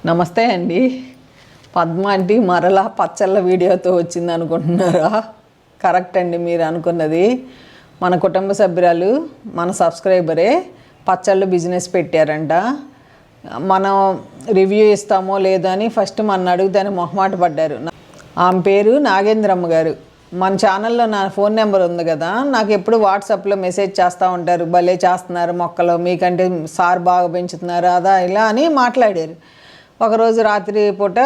నమస్తే అండి. పద్మ ఆంటీ మరలా పచ్చళ్ళ వీడియోతో వచ్చింది అనుకుంటున్నారా? కరెక్ట్ అండి, మీరు అనుకున్నది. మన కుటుంబ సభ్యురాలు, మన సబ్స్క్రైబరే పచ్చళ్ళు బిజినెస్ పెట్టారంట. మనం రివ్యూ ఇస్తామో లేదో అని ఫస్ట్ మన అడుగుతానే మొహమాట పడ్డారు. ఆమె పేరు నాగేంద్రమ్మ గారు. మన ఛానల్లో నా ఫోన్ నెంబర్ ఉంది కదా, నాకు ఎప్పుడు వాట్సాప్లో మెసేజ్ చేస్తూ ఉంటారు, భలే చేస్తున్నారు మొక్కలు, మీకంటే సార్ బాగా పెంచుతున్నారు అదా ఇలా అని మాట్లాడారు. ఒకరోజు రాత్రి పూట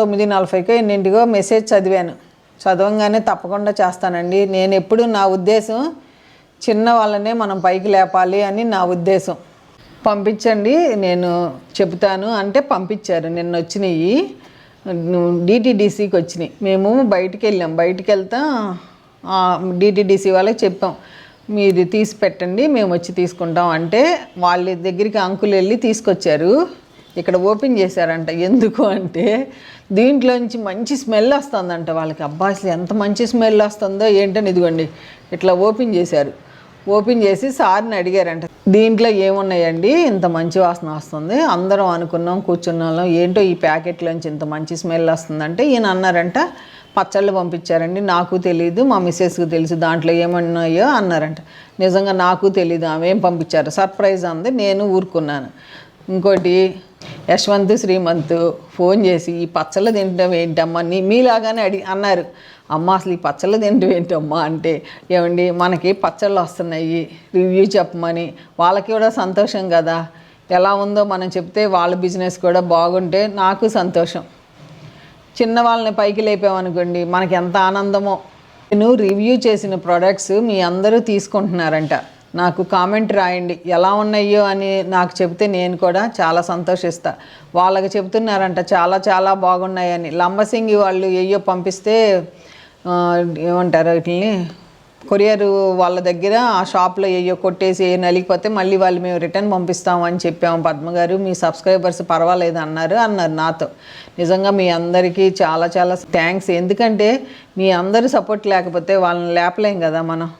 9:40కో ఎన్నింటికో మెసేజ్ చదివాను. చదవంగానే తప్పకుండా చేస్తానండి. నేను ఎప్పుడు నా ఉద్దేశం చిన్న వాళ్ళనే మనం పైకి లేపాలి అని నా ఉద్దేశం. పంపించండి నేను చెబుతాను అంటే పంపించారు. నిన్న వచ్చినాయి, డిటీడీసీకి వచ్చినాయి. మేము బయటికి వెళ్ళాం. బయటికి వెళ్తా డిటీడీసీ వాళ్ళకి చెప్పాం, మీరు తీసి పెట్టండి మేము వచ్చి తీసుకుంటాం అంటే వాళ్ళ దగ్గరికి అంకులు వెళ్ళి తీసుకొచ్చారు. ఇక్కడ ఓపెన్ చేశారంట. ఎందుకు అంటే దీంట్లోంచి మంచి స్మెల్ వస్తుందంట వాళ్ళకి. అబ్బా అసలు ఎంత మంచి స్మెల్ వస్తుందో ఏంటని ఇదిగోండి ఇట్లా ఓపెన్ చేశారు. ఓపెన్ చేసి సార్ని అడిగారంట, దీంట్లో ఏమున్నాయండి ఇంత మంచి వాసన వస్తుంది? అందరం అనుకున్నాం, కూర్చున్నాం, ఏంటో ఈ ప్యాకెట్లోంచి ఇంత మంచి స్మెల్ వస్తుందంటే ఈయన అన్నారంట, పచ్చళ్ళు పంపించారండి, నాకు తెలీదు, మా మిస్సెస్కి తెలుసు దాంట్లో ఏమన్నాయో అన్నారంట. నిజంగా నాకు తెలీదు, ఆమె ఏం పంపించారు, సర్ప్రైజ్ అంది. నేను ఊరుకున్నాను. ఇంకోటి యశ్వంత్ శ్రీమంత్ ఫోన్ చేసి ఈ పచ్చళ్ళు తింటాం ఏంటమ్మా మీలాగానే అన్నారు. అమ్మ అసలు ఈ పచ్చళ్ళు తింటాం ఏంటమ్మా అంటే, ఏమండి మనకి పచ్చళ్ళు వస్తున్నాయి రివ్యూ చెప్పమని. వాళ్ళకి కూడా సంతోషం కదా, ఎలా ఉందో మనం చెప్తే వాళ్ళ బిజినెస్ కూడా బాగుంటే నాకు సంతోషం. చిన్న వాళ్ళని పైకి లేపామనుకోండి మనకి ఎంత ఆనందమో. నేను రివ్యూ చేసిన ప్రోడక్ట్స్ మీ అందరూ తీసుకుంటున్నారంట. నాకు కామెంట్ రాయండి ఎలా ఉన్నాయో అని నాకు చెప్తే నేను కూడా చాలా సంతోషిస్తా. వాళ్ళకి చెప్తున్నారంట చాలా చాలా బాగున్నాయని. లంబసింగి వాళ్ళు ఏయో పంపిస్తే ఏమంటారు వీటిని, కొరియర్ వాళ్ళ దగ్గర ఆ షాప్లో ఏయో కొట్టేసి నలిగిపోతే మళ్ళీ వాళ్ళు మేము రిటర్న్ పంపిస్తామని చెప్పాము. పద్మగారు మీ సబ్స్క్రైబర్స్ పర్వాలేదు అన్నారు నాతో. నిజంగా మీ అందరికీ చాలా చాలా థ్యాంక్స్. ఎందుకంటే మీ అందరి సపోర్ట్ లేకపోతే వాళ్ళని లేపలేం కదా మనం.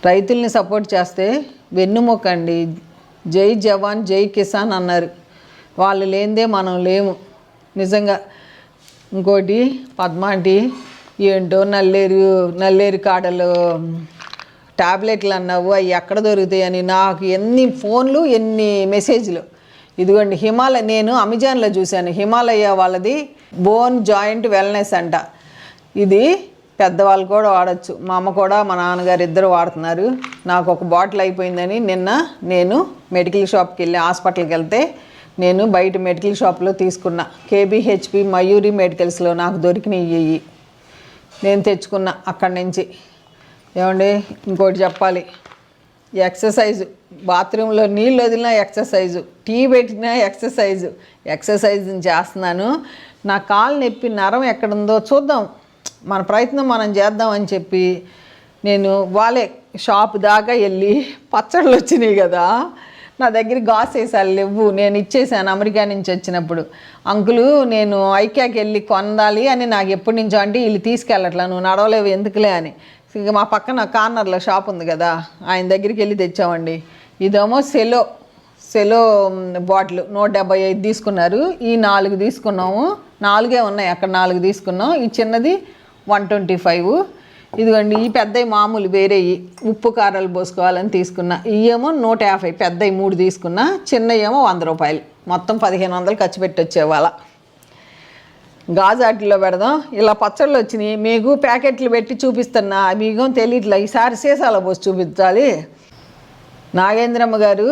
రైతుల్ని సపోర్ట్ చేస్తే వెన్నుముక్కండి. జై జవాన్ జై కిసాన్ అన్నారు, వాళ్ళు లేనిదే మనం లేము నిజంగా. ఇంకోటి పద్మాంటి ఏంటో నల్లేరు కాడలు ట్యాబ్లెట్లు అన్నావు, అవి ఎక్కడ దొరుకుతాయని నాకు ఎన్ని ఫోన్లు ఎన్ని మెసేజ్లు. ఇదిగోండి నేను అమెజాన్లో చూశాను, హిమాలయ వాళ్ళది బోన్ జాయింట్ వెల్నెస్ అంట. ఇది పెద్దవాళ్ళు కూడా వాడచ్చు. మా అమ్మ కూడా మా నాన్నగారు ఇద్దరు వాడుతున్నారు. నాకు ఒక బాటిల్ అయిపోయిందని నిన్న నేను మెడికల్ షాప్కి వెళ్ళి హాస్పిటల్కి వెళ్తే నేను బయట మెడికల్ షాప్లో తీసుకున్నా. కేబీహెచ్పి మయూరి మెడికల్స్లో నాకు దొరికినవి నేను తెచ్చుకున్నా అక్కడి నుంచి. ఏమండి ఇంకోటి చెప్పాలి, ఎక్సర్సైజు, బాత్రూంలో నీళ్ళు వదిలినా ఎక్సర్సైజు, టీ పెట్టినా ఎక్సర్సైజ్ చేస్తున్నాను. నా కాలు నొప్పి నరం ఎక్కడుందో చూద్దాం, మన ప్రయత్నం మనం చేద్దామని చెప్పి నేను వాళ్ళే షాప్ దాకా వెళ్ళి పచ్చళ్ళు వచ్చినాయి కదా, నా దగ్గర గాసేసాలు లేవు, నేను ఇచ్చేసాను అమెరికా నుంచి వచ్చినప్పుడు. అంకులు నేను ఐక్యాకి వెళ్ళి కొనాలి అని నాకు ఎప్పటి నుంచో అంటే వీళ్ళు తీసుకెళ్ళట్లా, నువ్వు నడవలేవు ఎందుకులే అని. ఇక మా పక్కన కార్నర్లో షాప్ ఉంది కదా, ఆయన దగ్గరికి వెళ్ళి తెచ్చామండి. ఇదేమో సెలో బాటిల్ 175 తీసుకున్నారు. ఈ 4 తీసుకున్నాము, 4 ఉన్నాయి అక్కడ, 4 తీసుకున్నాం. ఈ చిన్నది 125. ఇదిగోండి ఈ పెద్దవి మామూలు వేరేవి ఉప్పు కారాలు పోసుకోవాలని తీసుకున్నా. ఇవేమో 150, పెద్దవి 3 తీసుకున్నా, చిన్నవి ఏమో 100 రూపాయలు. మొత్తం 1500 ఖర్చు పెట్టి వచ్చేవాళ్ళ. గాజాటిలో పెడదాం. ఇలా పచ్చళ్ళు వచ్చినాయి, మీకు ప్యాకెట్లు పెట్టి చూపిస్తున్నా, మీకు తెలియట్లా. ఈసారి సీసాలో పోసి చూపించాలి. నాగేంద్రమ్మ గారు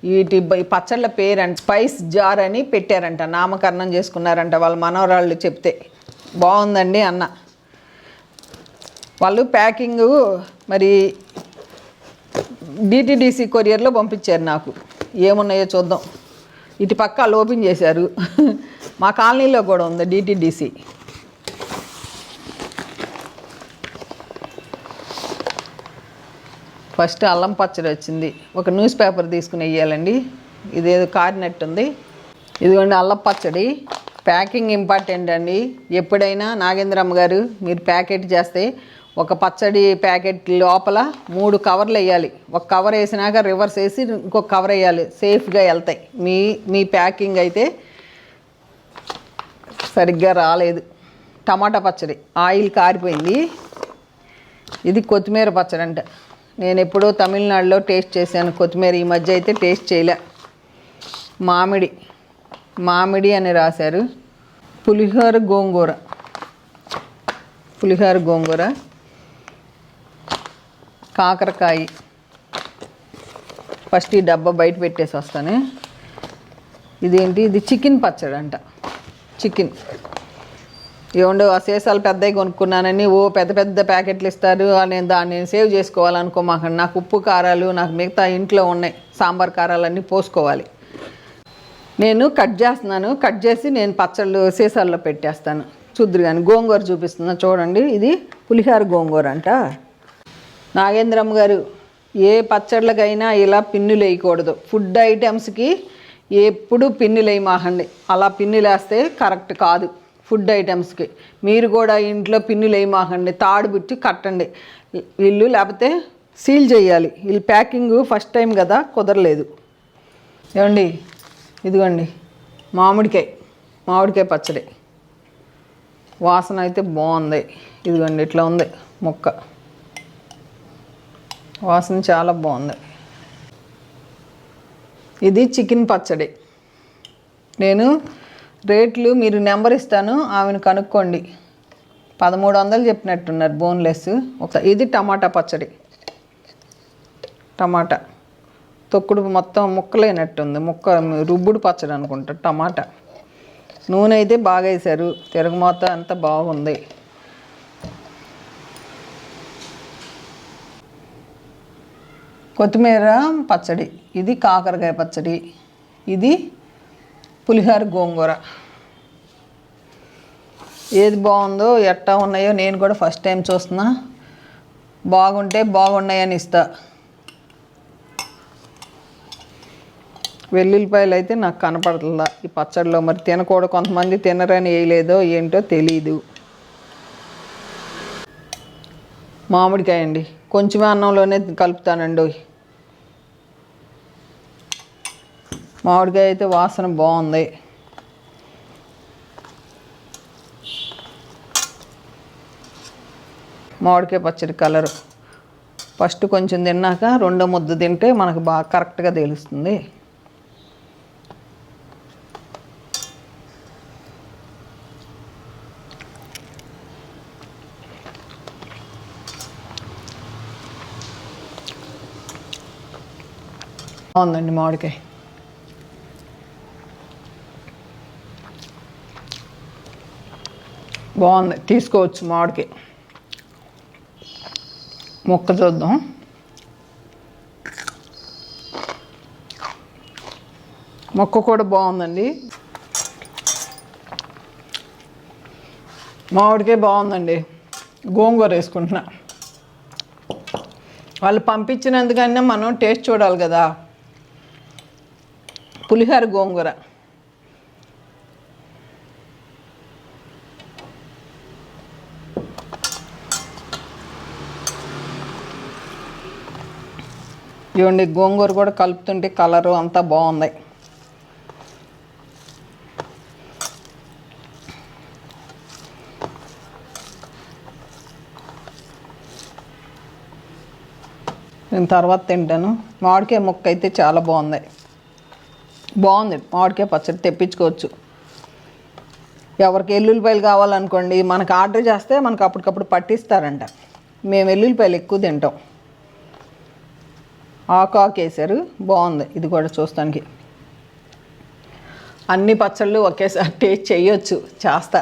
వీటి పచ్చళ్ళ పేరంట స్పైస్ జార్ అని పెట్టారంట, నామకరణం చేసుకున్నారంట వాళ్ళ మనవరాళ్ళు చెప్తే. బాగుందండి అన్న. వాళ్ళు ప్యాకింగు మరి డిటీడీసీ కొరియర్లో పంపించారు నాకు. ఏమున్నాయో చూద్దాం. ఇటు పక్క వాళ్ళు ఓపెన్ చేశారు. మా కాలనీలో కూడా ఉంది డిటీడీసీ. ఫస్ట్ అల్లం పచ్చడి వచ్చింది. ఒక న్యూస్ పేపర్ తీసుకుని వేయాలండి, ఇదేదో కారినట్టు ఉంది. ఇదిగోండి అల్లం పచ్చడి. ప్యాకింగ్ ఇంపార్టెంట్ అండి. ఎప్పుడైనా నాగేంద్రమ్మ గారు మీరు ప్యాకెట్ చేస్తే ఒక పచ్చడి ప్యాకెట్ లోపల 3 కవర్లు వేయాలి. ఒక కవర్ వేసినాక రివర్స్ వేసి ఇంకొక కవర్ వేయాలి, సేఫ్గా వెళ్తాయి. మీ ప్యాకింగ్ అయితే సరిగ్గా రాలేదు. టమాటా పచ్చడి ఆయిల్ కారిపోయింది. ఇది కొత్తిమీర పచ్చడి అంట. నేను ఎప్పుడో తమిళనాడులో టేస్ట్ చేశాను కొత్తిమీర. ఈ మధ్య అయితే టేస్ట్ చేయలే. మామిడి అని రాశారు. పులిహోర గోంగూర, కాకరకాయ. ఫస్ట్ ఈ డబ్బా బయట పెట్టేసి వస్తాను. ఇదేంటి, ఇది చికెన్ పచ్చడి అంట. చికెన్ ఏముండో ఆ సీసాలు పెద్దవి కొనుక్కున్నానని పెద్ద పెద్ద ప్యాకెట్లు ఇస్తారు. నేను దాన్ని సేవ్ చేసుకోవాలనుకోమాకండి. నాకు ఉప్పు కారాలు, నాకు మిగతా ఇంట్లో ఉన్నాయి సాంబార్ కారాలన్నీ పోసుకోవాలి. నేను కట్ చేస్తున్నాను. కట్ చేసి నేను పచ్చళ్ళు సీసాల్లో పెట్టేస్తాను. చూద్దరు కానీ గోంగూర చూపిస్తున్నా చూడండి. ఇది పులిహోర గోంగూర అంట. నాగేంద్రమ్మ గారు, ఏ పచ్చళ్ళకైనా ఇలా పిన్నులు వేయకూడదు. ఫుడ్ ఐటమ్స్కి ఎప్పుడు పిన్నులు వేయమాకండి. అలా పిన్నులు వేస్తే కరెక్ట్ కాదు. ఫుడ్ ఐటమ్స్కి మీరు కూడా ఇంట్లో పిన్నులు వేయమాకండి. తాడు బిట్టి కట్టండి వీళ్ళు, లేకపోతే సీల్ చేయాలి. వీళ్ళు ప్యాకింగ్ ఫస్ట్ టైం కదా, కుదరలేదు. ఏమండి, ఇదిగోండి మామిడికాయ పచ్చడి. వాసన అయితే బాగుంది. ఇదిగోండి ఇట్లా ఉంది ముక్క. వాసన చాలా బాగుంది. ఇది చికెన్ పచ్చడి. నేను రేట్లు మీరు నెంబర్ ఇస్తాను, ఆమెను కనుక్కోండి. 1300 చెప్పినట్టున్నారు బోన్లెస్. ఇది టమాటా పచ్చడి. టమాటా తొక్కుడు మొత్తం ముక్కలేనట్టుంది. రుబ్బుడు పచ్చడి అనుకుంటా. టమాటా నూనె అయితే బాగా వేశారు. తిరగమాత అంతా బాగుంది. కొత్తిమీర పచ్చడి. ఇది కాకరకాయ పచ్చడి. ఇది పులిహోర గోంగూర. ఏది బాగుందో ఎట్టా ఉన్నాయో నేను కూడా ఫస్ట్ టైం చూస్తున్నా. బాగుంటే బాగున్నాయని ఇస్తా. వెల్లుల్లిపాయలు అయితే నాకు కనపడట్లా ఈ పచ్చడిలో. మరి తినకూడదు, కొంతమంది తినరని వేయలేదో ఏంటో తెలీదు. మామిడికాయ అండి, కొంచెమే అన్నంలోనే కలుపుతానండి. మామిడికాయ అయితే వాసన బాగుంది. మామిడికాయ పచ్చడి కలరు ఫస్ట్ కొంచెం తిన్నాక రెండో ముద్ద తింటే మనకు బాగా కరెక్ట్గా తెలుస్తుంది. బాగుందండి మామిడికాయ. బాగుంది, తీసుకోవచ్చు మామిడికాయ. మొక్క చూద్దాం. మొక్క కూడా బాగుందండి. మామిడికాయ బాగుందండి. గోంగూర వేసుకుంటున్నా. వాళ్ళు పంపించినందుకన్నా మనం టేస్ట్ చూడాలి కదా. పులిహోర గోంగూర. ఇవ్వండి, గోంగూర కూడా కలుపుతుంటే కలరు అంతా బాగుంది. నేను తర్వాత తింటాను. మామిడికాయ ముక్క అయితే చాలా బాగుంది. మామిడికాయ పచ్చడి తెప్పించుకోవచ్చు. ఎవరికి ఎల్లుల్లిపాయలు కావాలనుకోండి, మనకు ఆర్డర్ చేస్తే మనకు అప్పటికప్పుడు పట్టిస్తారంట. మేము ఎల్లుల్లిపాయలు ఎక్కువ తింటాం. ఆకు వేసారు, బాగుంది. ఇది కూడా చూస్తానికి. అన్ని పచ్చళ్ళు ఒకేసారి టేస్ట్ చేయొచ్చు, చేస్తా.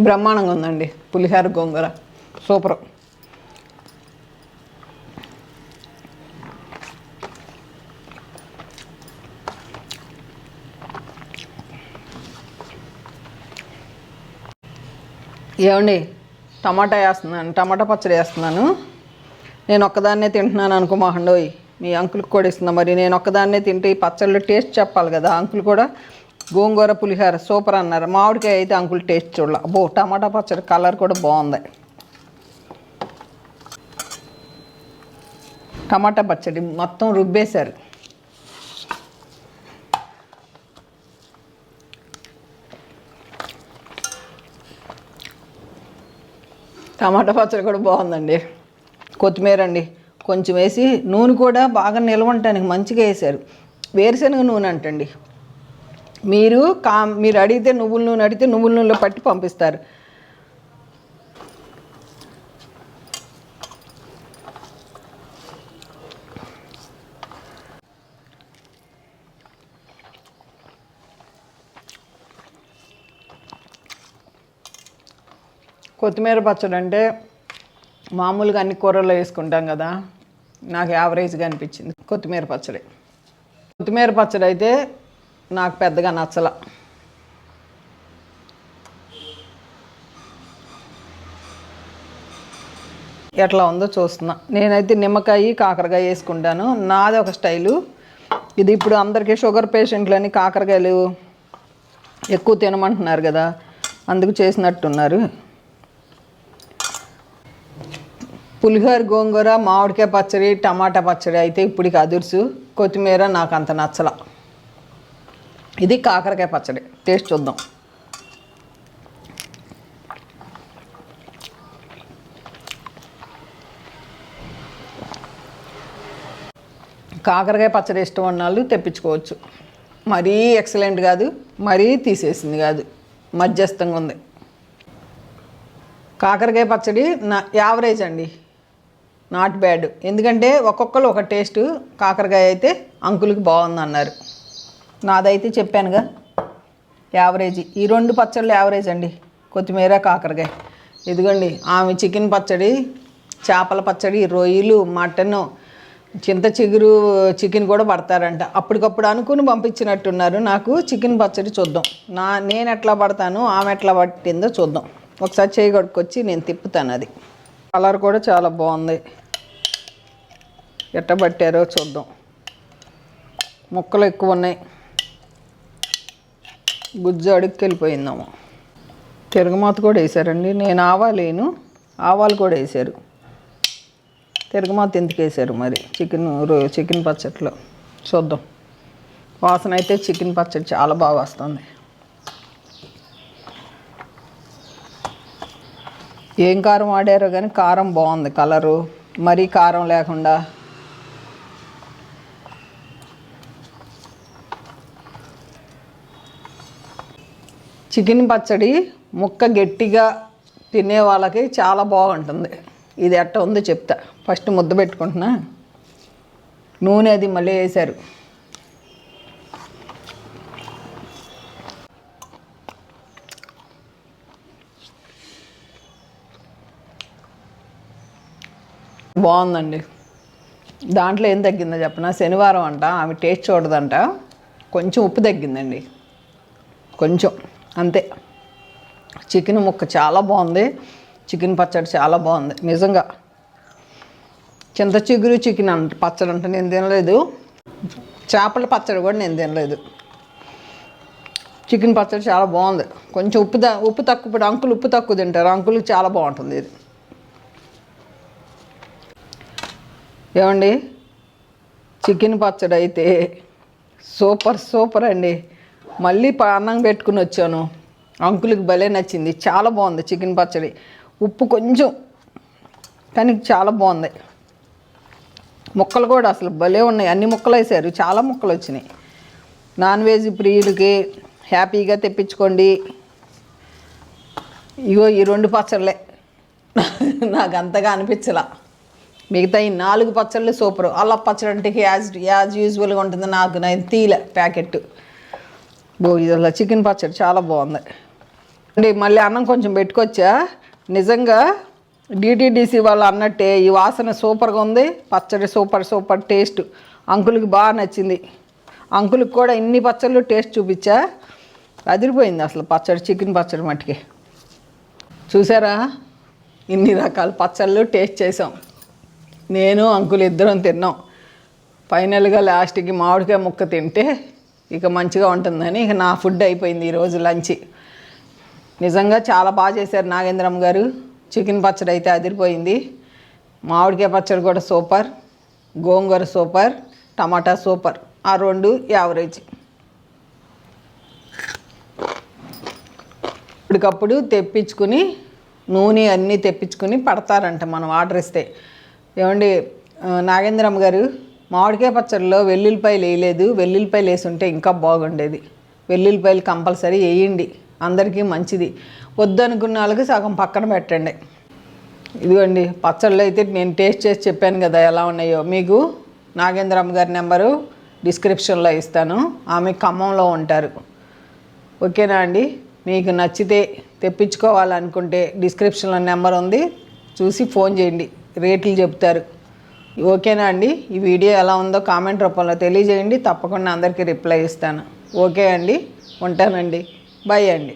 బ్రహ్మాండంగా ఉందండి పులిహోర గోంగూర, సూపర్. ఏమండి, టమాటా పచ్చడి వేస్తున్నాను. నేను ఒక్కదాన్నే తింటున్నాను అనుకోమాకండోయ్, మీ అంకుల్కి కూడా ఇస్తున్నా. మరి నేను ఒక్కదాన్నే తింటే ఈ పచ్చళ్ళు టేస్ట్ చెప్పాలి కదా. అంకుల్ కూడా గోంగూర పులిహోర సూపర్ అన్నారు. మామిడికాయ అయితే అంకుల్ టేస్ట్ చూడాల. టమాటా పచ్చడి కలర్ కూడా బాగుంది. టమాటా పచ్చడి మొత్తం రుబ్బేశారు. టమాటా పచ్చడి కూడా బాగుందండి. కొత్తిమీర అండి కొంచెం వేసి, నూనె కూడా బాగా నిల్వ ఉండటానికి మంచిగా వేశారు. వేరుశనగ నూనె అంటండి. మీరు అడిగితే నువ్వుల నూనె అడిగితే నువ్వుల నూనెలో పట్టి పంపిస్తారు. కొత్తిమీర పచ్చడి అంటే మామూలుగా అన్ని కూరల్లో వేసుకుంటాం కదా, నాకు యావరేజ్గా అనిపించింది కొత్తిమీర పచ్చడి. కొత్తిమీర పచ్చడి అయితే నాకు పెద్దగా నచ్చల. ఎట్లా ఉందో చూస్తున్నా. నేనైతే నిమ్మకాయ కాకరకాయ వేసుకుంటాను, నాది ఒక స్టైలు. ఇది ఇప్పుడు అందరికీ షుగర్ పేషెంట్లని కాకరకాయలు ఎక్కువ తినమంటున్నారు కదా, అందుకు చేసినట్టున్నారు. పులిహోర, గోంగూర, మామిడికాయ పచ్చడి, టమాటా పచ్చడి అయితే ఇప్పటికి అదుర్సు. కొత్తిమీర నాకు అంత నచ్చల. ఇది కాకరకాయ పచ్చడి, టేస్ట్ చూద్దాం. కాకరకాయ పచ్చడి ఇష్టం ఉన్న వాళ్ళు తెప్పించుకోవచ్చు. మరీ ఎక్సలెంట్ కాదు, మరీ తీసేసింది కాదు, మధ్యస్థంగా ఉంది. కాకరకాయ పచ్చడి యావరేజ్ అండి, నాట్ బ్యాడ్. ఎందుకంటే ఒక్కొక్కరు ఒక టేస్ట్. కాకరకాయ అయితే అంకుల్కి బాగుంది అన్నారు, నాదైతే చెప్పానుగా యావరేజ్. ఈ రెండు పచ్చళ్ళు యావరేజ్ అండి, కొత్తిమీర, కాకరకాయ. ఇదిగోండి ఆమె చికెన్ పచ్చడి, చేపల పచ్చడి, రొయ్యలు, మటను, చింత చిగురు చికెన్ కూడా పడతారంట. అప్పటికప్పుడు అనుకుని పంపించినట్టున్నారు. నాకు చికెన్ పచ్చడి చూద్దాం, నేను ఎట్లా పడతాను, ఆమె ఎట్లా పట్టిందో చూద్దాం. ఒకసారి చేయి కడుక్కొచ్చి నేను తిప్పుతాను. అది కలర్ కూడా చాలా బాగుంది, ఎట్ట పట్టారో చూద్దాం. ముక్కలు ఎక్కువ ఉన్నాయి, గుజ్జు అడుక్కి వెళ్ళిపోయిందాము. తిరగమాత కూడా వేసారండి. నేను ఆవాలు కూడా వేసారు. తిరగమాత ఎందుకు వేసారు మరి చికెన్ పచ్చడిలో చూద్దాం. వాసన అయితే చికెన్ పచ్చడి చాలా బాగా వస్తుంది. ఏం కారం వాడారో కానీ కారం బాగుంది, కలరు మరీ కారం లేకుండా. చికెన్ పచ్చడి ముక్క గట్టిగా తినే వాళ్ళకి చాలా బాగుంటుంది. ఇది ఎట్ట ఉందో చెప్తా. ఫస్ట్ ముద్ద పెట్టుకుంటున్నా. నూనె అది మళ్ళీ వేశారు. బాగుందండి. దాంట్లో ఏం తగ్గిందో చెప్పనా, శనివారం అంట ఆమె టేస్ట్ చూడదంట, కొంచెం ఉప్పు తగ్గిందండి, కొంచెం అంతే. చికెన్ ముక్క చాలా బాగుంది, చికెన్ పచ్చడి చాలా బాగుంది నిజంగా. చింత చిగురు చికెన్ పచ్చడి అంటే నేను తినలేదు, చేపల పచ్చడి కూడా నేను తినలేదు. చికెన్ పచ్చడి చాలా బాగుంది. కొంచెం ఉప్పు తక్కువ. ఇప్పుడు అంకులు ఉప్పు తక్కువ తింటారు, అంకుల్కి చాలా బాగుంటుంది ఇది. ఏమండి, చికెన్ పచ్చడి అయితే సూపర్ అండి. మళ్ళీ అన్నం పెట్టుకుని వచ్చాను, అంకుల్కి భలే నచ్చింది. చాలా బాగుంది చికెన్ పచ్చడి. ఉప్పు కొంచెం, కానీ చాలా బాగుంది. ముక్కలు కూడా అసలు భలే ఉన్నాయి, అన్ని ముక్కలు వేసారు, చాలా ముక్కలు వచ్చినాయి. నాన్ వెజ్ ప్రియులకి హ్యాపీగా తెప్పించుకోండి. ఇగో ఈ రెండు పచ్చళ్ళే నాకు అంతగా అనిపించలా. మిగతా ఈ 4 పచ్చళ్ళు సూపరు. అల్లం పచ్చడి అంటే యాజ్ యూజువల్గా ఉంటుంది. నేను తీలే ప్యాకెట్. ఇది చికెన్ పచ్చడి చాలా బాగుంది అండి. మళ్ళీ అన్నం కొంచెం పెట్టుకొచ్చా. నిజంగా డిటీడీసీ వాళ్ళు అన్నట్టే ఈ వాసన సూపర్గా ఉంది. పచ్చడి సూపర్ టేస్ట్. అంకుల్కి బాగా నచ్చింది. అంకుల్కి కూడా ఇన్ని పచ్చళ్ళు టేస్ట్ చూపించా, అదిరిపోయింది అసలు పచ్చడి, చికెన్ పచ్చడి మట్టుకి. చూసారా, ఇన్ని రకాల పచ్చళ్ళు టేస్ట్ చేసాం. నేను అంకుల్ ఇద్దరం తిన్నాం. ఫైనల్గా లాస్ట్కి మామిడికాయ ముక్క తింటే ఇక మంచిగా ఉంటుందని ఇక నా ఫుడ్ అయిపోయింది ఈరోజు లంచ్. నిజంగా చాలా బాగా చేశారు నాగేంద్రమ్మ గారు. చికెన్ పచ్చడి అయితే అదిరిపోయింది, మామిడికాయ పచ్చడి కూడా సూపర్. గోంగూర సూపర్, టమాటా సూపర్, ఆ రెండు యావరేజ్. ఇప్పటికప్పుడు తెప్పించుకుని నూనె అన్నీ తెప్పించుకుని పడతారంట మనం ఆర్డర్ ఇస్తే. ఏమండి నాగేంద్రమ్మ గారు, మామిడికాయ పచ్చడిలో వెల్లుల్లిపాయలు వేయలేదు, వెల్లుల్లిపాయలు వేసి ఉంటే ఇంకా బాగుండేది. వెల్లుల్లిపాయలు కంపల్సరీ వేయండి, అందరికీ మంచిది. వద్దనుకున్న వాళ్ళకి సగం పక్కన పెట్టండి. ఇదిగోండి పచ్చళ్ళు అయితే నేను టేస్ట్ చేసి చెప్పాను కదా ఎలా ఉన్నాయో. మీకు నాగేంద్రమ్మ గారి నెంబరు డిస్క్రిప్షన్లో ఇస్తాను, ఆమె ఖమ్మంలో ఉంటారు. ఓకేనా అండి? మీకు నచ్చితే తెప్పించుకోవాలనుకుంటే డిస్క్రిప్షన్లో నెంబర్ ఉంది, చూసి ఫోన్ చేయండి, రేట్లు చెప్తారు. ఓకేనా అండి? ఈ వీడియో ఎలా ఉందో కామెంట్ రూపంలో తెలియజేయండి, తప్పకుండా అందరికీ రిప్లై ఇస్తాను. ఓకే అండి, ఉంటానండి, బాయ్ అండి.